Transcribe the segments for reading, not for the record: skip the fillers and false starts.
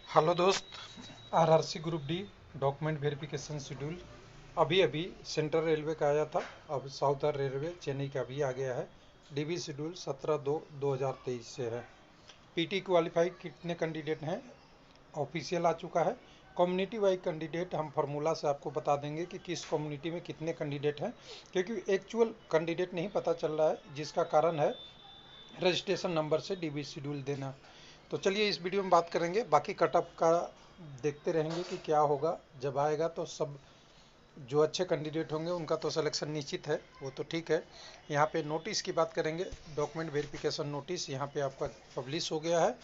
Hello दोस्त। RRC group D document verification schedule अभी अभी सेंट्रल रेलवे का आया था। अब साउथर्न रेलवे चेन्नई का भी आ गया है। डीबी शेड्यूल 17/2/2023 से है। पीटी क्वालिफाई कितने कैंडिडेट हैं ऑफिशियल आ चुका है। कम्युनिटी वाइज कैंडिडेट हम फार्मूला से आपको बता देंगे कि किस कम्युनिटी में कितने कैंडिडेट हैं, क्योंकि एक्चुअल कैंडिडेट नहीं पता चल रहा है, जिसका कारण है रजिस्ट्रेशन नंबर से डीबी शेड्यूल देना। तो चलिए इस वीडियो में बात करेंगे, बाकी कटअप का देखते रहेंगे कि क्या होगा। जब आएगा तो सब जो अच्छे कैंडिडेट होंगे उनका तो सिलेक्शन निश्चित है, वो तो ठीक है। यहाँ पे नोटिस की बात करेंगे। डॉक्यूमेंट वेरिफिकेशन नोटिस यहाँ पे आपका पब्लिश हो गया है,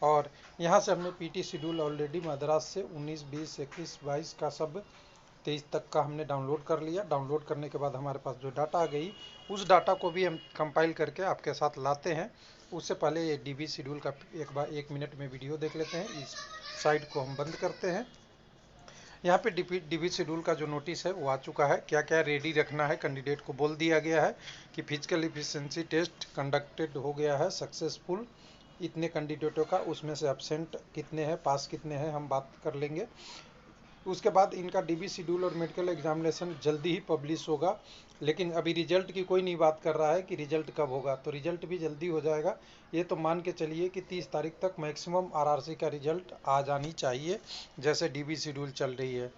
और यहाँ से हमने पीटी शेड्यूल ऑलरेडी मद्रास से 19, 20, 21, 22 का सब 23 तक का हमने डाउनलोड कर लिया। डाउनलोड करने के बाद हमारे पास जो डाटा आ गई, उस डाटा को भी हम कंपाइल करके आपके साथ लाते हैं। उससे पहले ये डीबी शेड्यूल का एक मिनट में वीडियो देख लेते हैं। इस साइड को हम बंद करते हैं। यहाँ पे डीबी शेड्यूल का जो नोटिस है वो आ चुका है। क्या क्या रेडी रखना है कैंडिडेट को बोल दिया गया है कि फिजिकल एफिशिएंसी टेस्ट कंडक्टेड हो गया है सक्सेसफुल। इतने कैंडिडेटों का, उसमें से एब्सेंट कितने हैं, पास कितने हैं, हम बात कर लेंगे। उसके बाद इनका डीबी शेड्यूल और मेडिकल एग्जामिनेशन जल्दी ही पब्लिश होगा, लेकिन अभी रिजल्ट की कोई नहीं बात कर रहा है कि रिजल्ट कब होगा। तो रिजल्ट भी जल्दी हो जाएगा। ये तो मान के चलिए कि 30 तारीख तक मैक्सिमम आरआरसी का रिजल्ट आ जानी चाहिए, जैसे डीबी शेड्यूल चल रही है।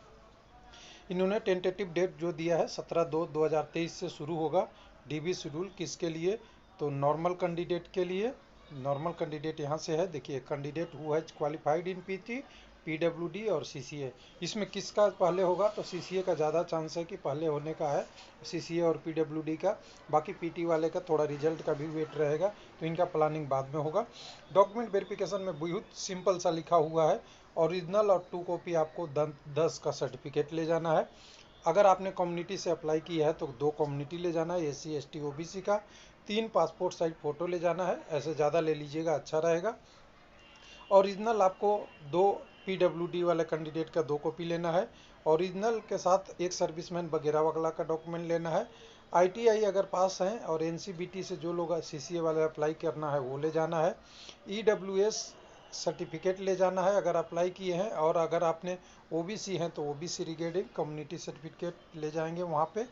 इन्होंने टेंटेटिव डेट जो दिया है 17/2/2023 से शुरू होगा डीबी शेड्यूल। किसके लिए? तो नॉर्मल कैंडिडेट के लिए। नॉर्मल कैंडिडेट यहाँ से है, देखिए, candidate who has qualified in PT, PWD और सीसीए। इसमें किसका पहले होगा? तो सीसीए का ज़्यादा चांस है कि पहले होने का है, सीसीए और पीडब्ल्यूडी का। बाकी पीटी वाले का थोड़ा रिजल्ट का भी वेट रहेगा, तो इनका प्लानिंग बाद में होगा। डॉक्यूमेंट वेरिफिकेशन में बहुत सिंपल सा लिखा हुआ है, ओरिजिनल और 2 कॉपी आपको 10 का सर्टिफिकेट ले जाना है। अगर आपने कम्युनिटी से अप्लाई किया है तो 2 कम्युनिटी ले जाना है, एससी एसटी ओबीसी का। 3 पासपोर्ट साइज फ़ोटो ले जाना है, ऐसे ज़्यादा ले लीजिएगा, अच्छा रहेगा। ओरिजिनल आपको 2 पीडब्ल्यूडी वाले कैंडिडेट का 2 कॉपी लेना है। ओरिजिनल के साथ एक सर्विसमैन वगैरह वगैरह का डॉक्यूमेंट लेना है। आईटीआई अगर पास हैं और एनसीबीटी से जो लोग सीसीए वाले अप्लाई करना है वो ले जाना है। ईडब्ल्यूएस सर्टिफिकेट ले जाना है अगर अप्लाई किए हैं, और अगर आपने ओबीसी हैं तो ओबीसी रिगार्डिंग कम्युनिटी सर्टिफिकेट ले जाएंगे वहाँ पे,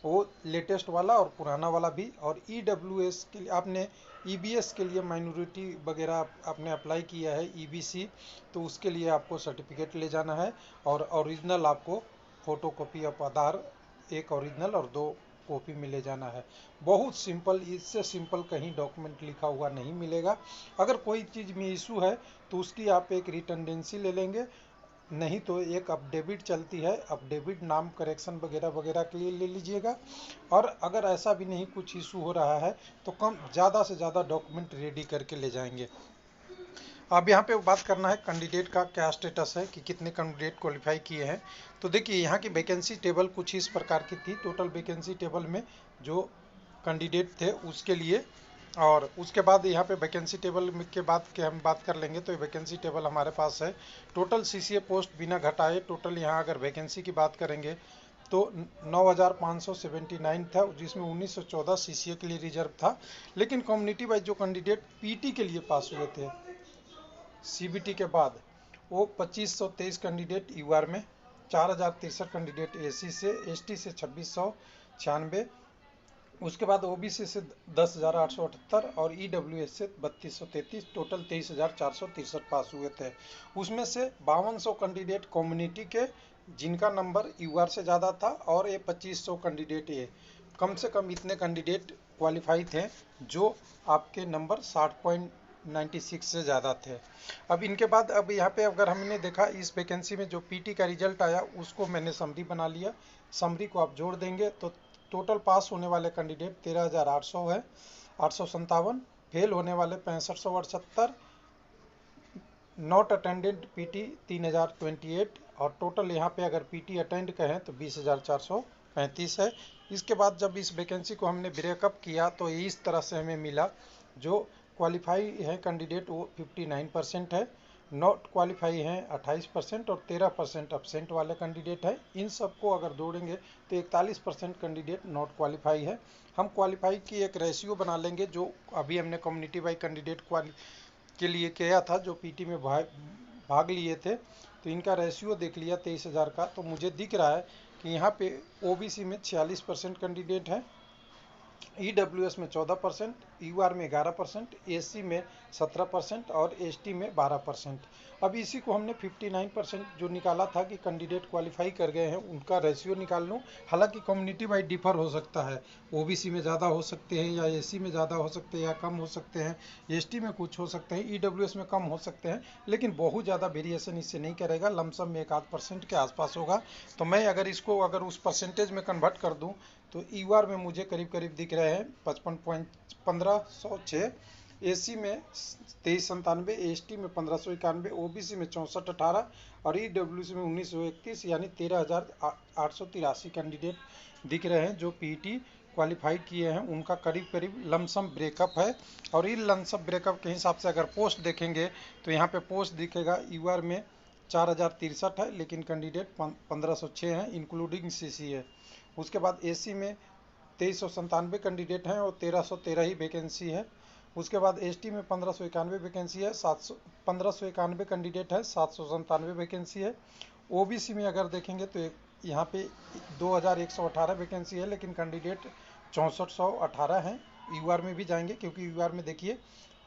वो लेटेस्ट वाला और पुराना वाला भी। और ईडब्ल्यूएस के लिए आपने, ईबीएस के लिए माइनॉरिटी वगैरह आपने अप्लाई किया है, ईबीसी, तो उसके लिए आपको सर्टिफिकेट ले जाना है। और ओरिजिनल आपको फ़ोटो कॉपी ऑफ आधार, एक ओरिजिनल और 2 कॉपी में ले जाना है। बहुत सिंपल, इससे सिंपल कहीं डॉक्यूमेंट लिखा हुआ नहीं मिलेगा। अगर कोई चीज़ में इशू है तो उसकी आप एक रिटेंडेंसी ले लेंगे, नहीं तो एक अपडेविट चलती है, अपडेविट नाम करेक्शन वगैरह वगैरह के लिए ले लीजिएगा। और अगर ऐसा भी नहीं कुछ इशू हो रहा है तो कम ज़्यादा से ज़्यादा डॉक्यूमेंट रेडी करके ले जाएंगे। अब यहाँ पे बात करना है कैंडिडेट का क्या स्टेटस है, कि कितने कैंडिडेट क्वालिफाई किए हैं। तो देखिए, यहाँ की वैकेंसी टेबल कुछ इस प्रकार की थी। टोटल वैकेंसी टेबल में जो कैंडिडेट थे उसके लिए, और उसके बाद यहाँ पे वैकेंसी टेबल के बाद के हम बात कर लेंगे। तो वैकेंसी टेबल हमारे पास है। टोटल सीसीए पोस्ट बिना घटाए टोटल यहाँ अगर वैकेंसी की बात करेंगे तो 9,579 था, जिसमें 1914 सीसीए के लिए रिजर्व था। लेकिन कम्युनिटी वाइज जो कैंडिडेट पीटी के लिए पास हुए थे सीबीटी के बाद, वो 2523 कैंडिडेट यूआर में, 4063 कैंडिडेट एसी से, एसटी से 2696, उसके बाद ओबीसी से 10,878 और ईडब्ल्यूएस से 3233, टोटल 23,463 पास हुए थे। उसमें से 5200 कैंडिडेट कम्युनिटी के जिनका नंबर यूआर से ज़्यादा था, और ये 2500 कैंडिडेट ये, कम से कम इतने कैंडिडेट क्वालिफाई थे जो आपके नंबर 60.96 से ज़्यादा थे। अब इनके बाद अब यहाँ पे अगर हमने देखा इस वैकेंसी में जो पीटी का रिजल्ट आया उसको मैंने समरी बना लिया। समरी को आप जोड़ देंगे तो टोटल पास होने वाले कैंडिडेट 13,800 है, 857। फेल होने वाले 6578, नॉट अटेंडेड पीटी 3028, और टोटल यहाँ पे अगर पीटी अटेंड कहें तो 20,435 है। इसके बाद जब इस वैकेंसी को हमने ब्रेकअप किया तो इस तरह से हमें मिला। जो क्वालिफाई है कैंडिडेट वो 59% है, नॉट क्वालिफाई हैं 28% और 13% अब्सेंट वाले कैंडिडेट हैं। इन सबको अगर जोड़ेंगे तो 41% कैंडिडेट नॉट क्वालिफाई है। हम क्वालिफाई की एक रेशियो बना लेंगे, जो अभी हमने कम्युनिटी वाइज कैंडिडेट के लिए किया था, जो पीटी में भाग लिए थे, तो इनका रेशियो देख लिया 23,000 का, तो मुझे दिख रहा है कि यहाँ पे ओबीसी में 46% कैंडिडेट है, ईडब्ल्यूएस में 14%, यूआर में 11%, एससी में 17% और एसटी में 12%। अब इसी को हमने 59% जो निकाला था कि कैंडिडेट क्वालिफाई कर गए हैं उनका रेशियो निकाल लूँ। हालांकि कम्युनिटी वाइज डिफर हो सकता है, ओबीसी में ज़्यादा हो सकते हैं या एससी में ज़्यादा हो सकते हैं या कम हो सकते हैं, एसटी में कुछ हो सकते हैं, ईडब्ल्यूएस में कम हो सकते हैं, लेकिन बहुत ज़्यादा वेरिएशन इससे नहीं करेगा, लमसम में 1-8% के आसपास होगा। तो मैं अगर इसको उस परसेंटेज में कन्वर्ट कर दूँ तो यूआर में मुझे करीब करीब दिख रहे हैं 55.1506, एससी में 2397, एसटी में 1591, ओबीसी में 6418 और ईडब्ल्यूसी में 1931, यानी 13,883 कैंडिडेट दिख रहे हैं जो पीईटी क्वालिफाई किए हैं। उनका करीब करीब लमसम ब्रेकअप है, और इस लमसम ब्रेकअप के हिसाब से अगर पोस्ट देखेंगे तो यहाँ पे पोस्ट दिखेगा यूआर में 4063 है, लेकिन कैंडिडेट 1506 हैं इंक्लूडिंग सीसी है। उसके बाद एससी में 2397 कैंडिडेट हैं और 1313 ही वैकेंसी है। उसके बाद एसटी में 1591 वैकेंसी है, 1591 कैंडिडेट है, 797 वैकेंसी है। ओबीसी में अगर देखेंगे तो यहाँ पे 2118 वैकेंसी है, लेकिन कैंडिडेट 6418 हैं। यूआर में भी जाएंगे क्योंकि यूआर में देखिए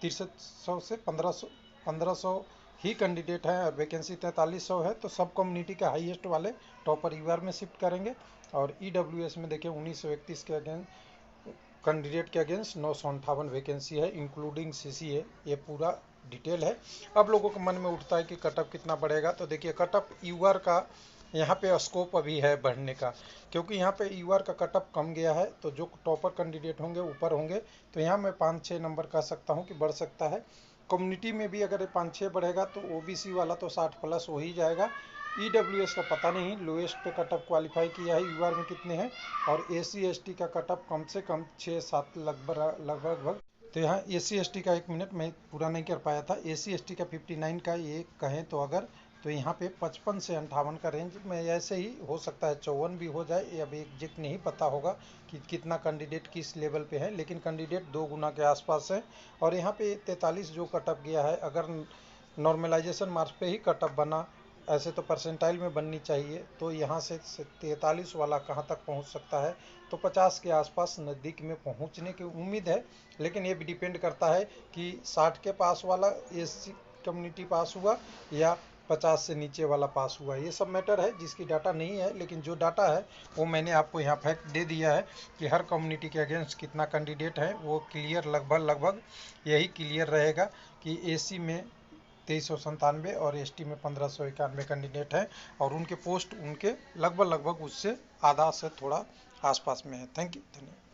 6300 से 1500 ही कैंडिडेट हैं और वैकेंसी 4300 है, तो सब कम्युनिटी के हाईएस्ट वाले टॉपर यूआर में शिफ्ट करेंगे। और ईडब्ल्यूएस में देखिए 1931 के अगेंस्ट कैंडिडेट के अगेंस्ट 958 वैकेंसी है इंक्लूडिंग सीसी है। ये पूरा डिटेल है। अब लोगों के मन में उठता है कि कटअप कितना बढ़ेगा, तो देखिए कटअप यूआर का यहाँ पे स्कोप अभी है बढ़ने का, क्योंकि यहाँ पे यूआर का कटअप कम गया है, तो जो टॉपर कैंडिडेट होंगे ऊपर होंगे, तो यहाँ मैं 5-6 नंबर कह सकता हूँ कि बढ़ सकता है। कम्युनिटी में भी अगर 5-6 बढ़ेगा तो ओबीसी वाला तो 60+ हो ही जाएगा। ईडब्ल्यूएस का पता नहीं लोएस्ट पे कटअप क्वालिफाई किया है, यूआर में कितने हैं, और एससी एसटी का कटअप कम से कम 6-7 लगभग। तो यहाँ एससी एसटी का 1 मिनट मैं पूरा नहीं कर पाया था, एससी एसटी का 59 का ये कहें तो अगर, तो यहाँ पे 55 से 58 का रेंज में ऐसे ही हो सकता है, 54 भी हो जाए, ये अभी एग्जैक्ट नहीं पता होगा कि कितना कैंडिडेट किस लेवल पे है, लेकिन कैंडिडेट 2 गुना के आसपास है। और यहाँ पे 43 जो कटअप गया है, अगर नॉर्मलाइजेशन मार्क्स पे ही कटअप बना, ऐसे तो परसेंटाइल में बननी चाहिए, तो यहाँ से 43 वाला कहाँ तक पहुँच सकता है, तो 50 के आसपास नज़दीक में पहुँचने की उम्मीद है। लेकिन ये भी डिपेंड करता है कि 60 के पास वाला एससी कम्युनिटी पास हुआ या 50 से नीचे वाला पास हुआ, ये सब मैटर है जिसकी डाटा नहीं है, लेकिन जो डाटा है वो मैंने आपको यहाँ फैक्ट दे दिया है कि हर कम्युनिटी के अगेंस्ट कितना कैंडिडेट है, वो क्लियर लगभग यही क्लियर रहेगा कि एससी में 2397 और एसटी में 1591 कैंडिडेट हैं, और उनके पोस्ट उनके लगभग उससे आधा से थोड़ा आसपास में है। थैंक यू, धन्यवाद।